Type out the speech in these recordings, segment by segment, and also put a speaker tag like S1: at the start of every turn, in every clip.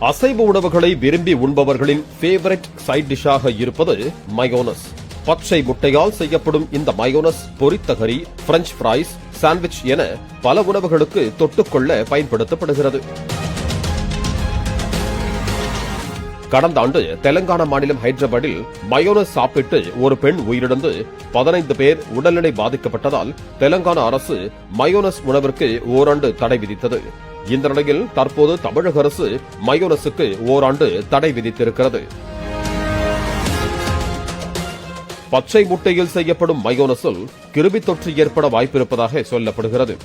S1: அசைவ உணவுகளை விரும்பி உண்பவர்களின் ஃபேவரைட் சைட் டிஷ்ஷாக இருப்பது மயோனஸ். பச்சை முட்டையால் செய்யப்படும் இந்த மயோனஸ் பொரித்த கறி, பிரெஞ்ச் ஃப்ரைஸ், சாண்ட்விச் என பல உணவுகளுக்கு தொட்டுக்கொள்ள பயன்படுத்தப்படுகிறது. கடந்த ஆண்டு தெலங்கானா மாநிலம் ஹைதராபாத்தில் மயோனஸ் சாப்பிட்டு ஒரு பெண் உயிரிழந்து 15 பேர் உடல்நிலை பாதிக்கப்பட்டதால் தெலங்கானா அரசு மயோனஸ் உணவிற்கு ஓராண்டு தடை விதித்தது. இந்த நிலையில் தற்போது தமிழக அரசு மயோனஸுக்கு ஓராண்டு தடை விதித்திருக்கிறது. பச்சை முட்டையில் செய்யப்படும் மயோனஸில் கிருமி தொற்று ஏற்பட வாய்ப்பிருப்பதாக சொல்லப்படுகிறது.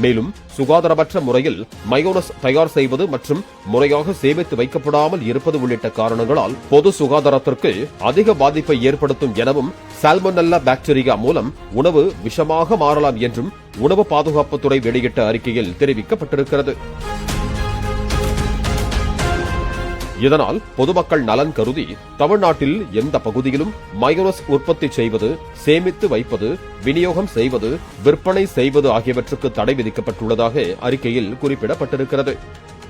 S1: மேலும் சுகாதாரமற்ற முறையில் மயோனஸ் தயார் செய்வது மற்றும் முறையாக சேமித்து வைக்கப்படாமல் இருப்பது உள்ளிட்ட காரணங்களால் பொது சுகாதாரத்திற்கு அதிக பாதிப்பை ஏற்படுத்தும் எனவும் சால்மோனெல்லா பாக்டீரியா மூலம் உணவு விஷமாக மாறலாம் என்றும் உணவு பாதுகாப்புத்துறை வெளியிட்ட அறிக்கையில் தெரிவிக்கப்பட்டிருக்கிறது. இதனால் பொதுமக்கள் நலன் கருதி தமிழ்நாட்டில் எந்த பகுதியிலும் மயோனஸ் உற்பத்தி செய்வது, சேமித்து வைப்பது, விநியோகம் செய்வது, விற்பனை செய்வது ஆகியவற்றுக்கு தடை விதிக்கப்பட்டுள்ளதாக அறிக்கையில் குறிப்பிடப்பட்டிருக்கிறது.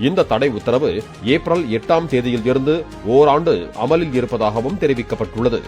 S1: இந்த தடை உத்தரவு ஏப்ரல் 8ஆம் தேதியில் இருந்து ஓராண்டு அமலில் இருப்பதாகவும் தெரிவிக்கப்பட்டுள்ளது.